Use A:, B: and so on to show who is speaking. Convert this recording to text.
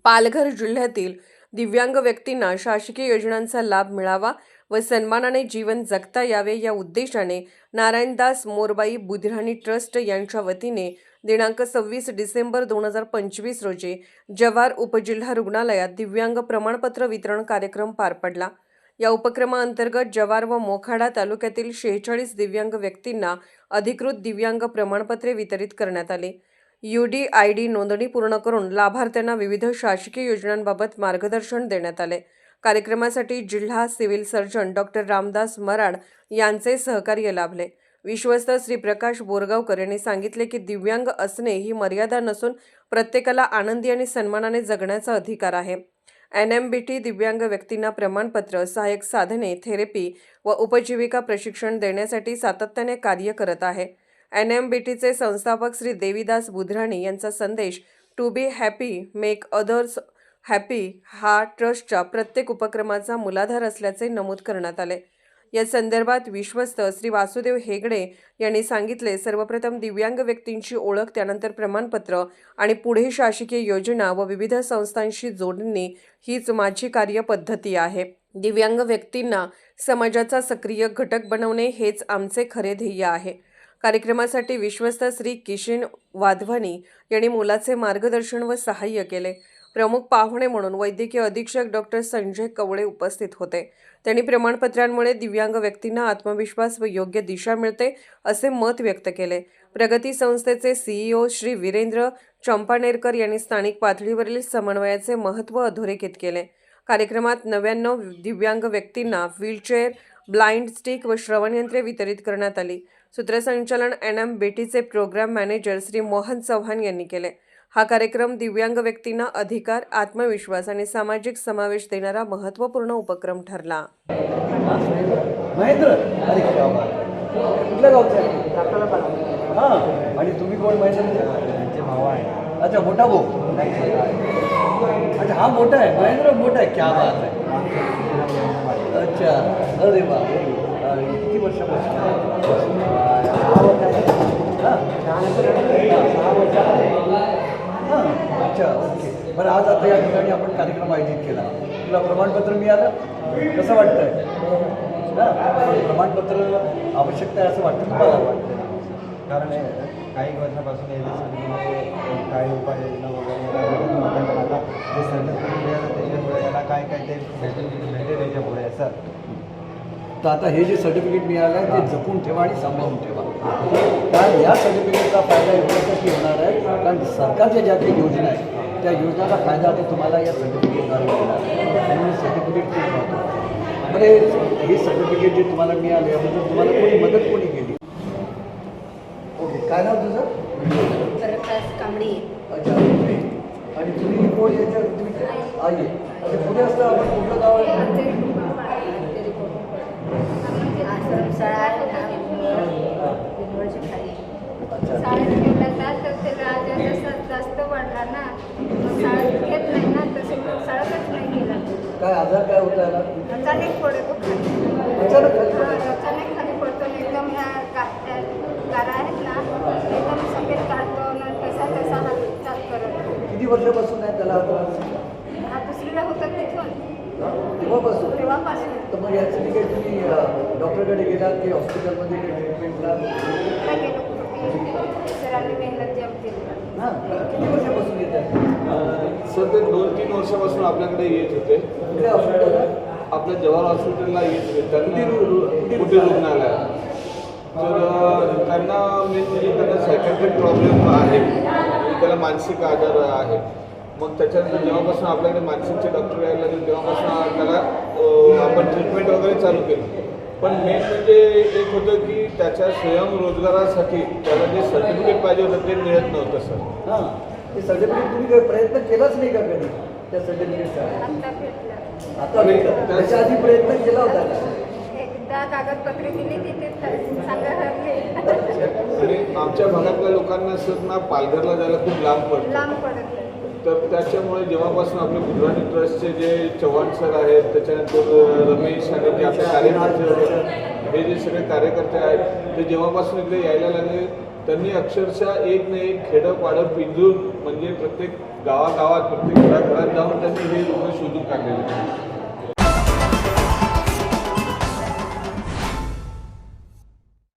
A: पालघर जिल्ह्यातील दिव्यांग व्यक्तींना शासकीय योजनांचा लाभ मिळावा व सन्मानाने जीवन जगता यावे या उद्देशाने नारायणदास मोरबाई बुधिराणी ट्रस्ट यांच्या वतीने दिनांक 26 डिसेंबर 2025 रोजी जव्हार उपजिल्हा रुग्णालयात दिव्यांग प्रमाणपत्र वितरण कार्यक्रम पार पडला। या उपक्रमाअंतर्गत जव्हार व मोखाडा तालुक्यातील 46 दिव्यांग व्यक्तींना अधिकृत दिव्यांग प्रमाणपत्रे वितरित करण्यात आली। UDID नोंदणी पूर्ण करून लाभार्थ्यांना विविध शासकीय योजनांबाबत मार्गदर्शन देण्यात आले। कार्यक्रमासाठी जिल्हा civil surgeon doctor Ramdas Marad यांचे सहकार्य लाभले। विश्वस्त श्री प्रकाश बोरगावकर यांनी सांगितले की दिव्यांग असणे ही मर्यादा नसून प्रत्येकाला आनंदी आणि सन्मानाने जगण्याचा अधिकार आहे। NMBT दिव्यांग व्यक्तींना प्रमाणपत्र, सहाय्यक साधने, थेरपी व उपजीविका प्रशिक्षण देण्यासाठी सातत्याने कार्य करत आहे। NMBTचे संस्थापक श्री देवीदास बुधराणी यांचा संदेश to be happy make others happy हा ट्रस्टच्या प्रत्येक उपक्रमाचा मूलाधार असल्याचे नमूद करण्यात आले। या संदर्भात विश्वस्त श्री वासुदेव हेगडे यांनी सांगितले, सर्वप्रथम दिव्यांग व्यक्तींची ओळख, त्यानंतर प्रमाणपत्र आणि पुढे शासकीय योजना व विविध संस्थांशी जोडणी हीच माझी कार्यपद्धती आहे। दिव्यांग व्यक्तींना समाजाचा सक्रिय घटक बनवणे हेच आमचे खरे ध्येय आहे। कार्यक्रमासाठी विश्वस्त श्री किशन वाधवानी यांनी मोलाचे मार्गदर्शन व सहाय्य केले। प्रमुख पाहुणे म्हणून वैद्यकीय अधीक्षक डॉक्टर संजय कवळे उपस्थित होते। त्यांनी प्रमाणपत्रांमुळे दिव्यांग व्यक्तींना आत्मविश्वास व योग्य दिशा मिळते असे मत व्यक्त केले। प्रगती संस्थेचे CEO श्री वीरेंद्र चंपानेरकर यांनी स्थानिक पातळीवरील समन्वयाचे महत्त्व अधोरेखित केले। कार्यक्रमात 99 दिव्यांग व्यक्तींना व्हीलचेअर, ब्लाइंड स्टिक व श्रवणयंत्रे वितरित करण्यात आली। सूत्रसंचालन NMBTचे प्रोग्राम मॅनेजर श्री मोहन चव्हाण यांनी केले। हा कार्यक्रम दिव्यांग व्यक्तींना अधिकार, आत्मविश्वास आणि सामाजिक समावेश देणारा महत्त्वपूर्ण उपक्रम ठरला।
B: महेंद्र, अरे क्या बात आहे. कुठल्या गावचं आहे? हां, आणि तुम्ही कोण महेंद्र? भाऊ आहे. अच्छा, मोठा भाऊ. अच्छा, हा मोठा आहे, महेंद्र मोठा आहे. क्या बात आहे. अच्छा, अरे वा, किती वर्षापासून? हां, अच्छा, ओके. बरं, आज आता या ठिकाणी आपण कार्यक्रम आयोजित केला. तुला प्रमाणपत्र मिळालं? कसं वाटतंय? हां, प्रमाणपत्र आवश्यकता आहे असं वाटतं तुम्हाला?
C: कारण काही वर्षापासून काही उपाययोजना वगैरे आता जे सर्टिफिकेट मिळालं त्याच्यामुळे याला काय काय ते भेटेल त्याच्यापुढे सर.
B: तर आता हे जे सर्टिफिकेट मिळालं आहे ते जपून ठेवा आणि सांभाळून ठेवा. कारण या सर्टिफिकेटचा फायदा एवढ्यासाठी होणार आहे कारण सरकारच्या ज्या काही योजना आहेत त्या योजनाचा फायदा आता तुम्हाला या सर्टिफिकेटद्वारे मिळणार आहे. म्हणून सर्टिफिकेट खूप महत्त्वाचं. बरं, हे सर्टिफिकेट जे तुम्हाला मिळाले याबद्दल तुम्हाला कोणी मदत कोणी केली? ओके, काय नाव तुझं?
D: कांबडी.
B: अच्छा, आणि तुम्ही कोण याच्या आई? अच्छा, पुणे असतं आपण कुठलं गाव आहे?
D: शाळा आहे ना खाली. शाळेत गेला तर त्याला जास्त वाढला ना, शाळेत घेत नाही ना, तसे मग शाळेतच नाही गेला.
B: काय आजार काय होता याला?
D: अचानक पडतो खाली. अचानक खाली पडतो. एकदम ह्या गारा आहेत ना, एकदम सफेद काढतो ना, तसा हात करत.
B: किती वर्षापासून आहे त्याला त्रास?
D: हा दुसरीला होतं तिथून
B: तेव्हापासून.
D: तेव्हापासून
B: तर मग यासाठी काही तुम्ही डॉक्टरकडे गेलात की हॉस्पिटलमध्ये काही ट्रीटमेंटला?
D: गेलो कुठे सरांनी मेहनत जमते.
B: हां, किती वर्षापासून येत आहे?
E: सर ते 2-3 वर्षापासून आपल्याकडे येत होते.
B: कुठल्या हॉस्पिटलला?
E: आपल्या जवाहर हॉस्पिटलला येत होते. त्यांनी कुठे रुग्णालयात. तर त्यांना मेन म्हणजे त्यांना सायकॅट्रिक प्रॉब्लेम आहे, त्याला मानसिक आजार आहे. मग त्याच्यानंतर जेव्हापासून आपल्याकडे मानसिकचे डॉक्टर यायला लागले तेव्हापासून त्याला आपण ट्रीटमेंट वगैरे चालू केली. पण मेन म्हणजे एक होतं की त्याच्या स्वयंरोजगारासाठी त्याला जे सर्टिफिकेट पाहिजे होतं ते मिळत नव्हतं सर.
B: हां, ते सर्टिफिकेट तुम्ही काही प्रयत्न केलाच नाही का कधी त्या सर्टिफिकेटचा?
D: आता भेटलं.
B: आता भेटलं. त्याच्या आधी प्रयत्न केला होता का?
D: एकदा कागदपत्रे दिली तिथे सांगा
E: आणि आमच्या भागातल्या लोकांना असं ना पालघरला जायला खूप लांब
D: पडत.
E: तर त्याच्यामुळे जेव्हापासून आपले बुधराणी ट्रस्टचे जे चव्हाण सर आहेत, त्याच्यानंतर रमेश आणि जे आपले कार्यकर्ते हे जे सगळे कार्यकर्ते आहेत ते जेव्हापासून इकडे यायला लागले त्यांनी अक्षरशः एक ना एक खेडं पिंजून म्हणजे प्रत्येक गावागावात प्रत्येक घराघरात जाऊन त्यांनी हे रुग्ण शोधून काढलेले आहेत.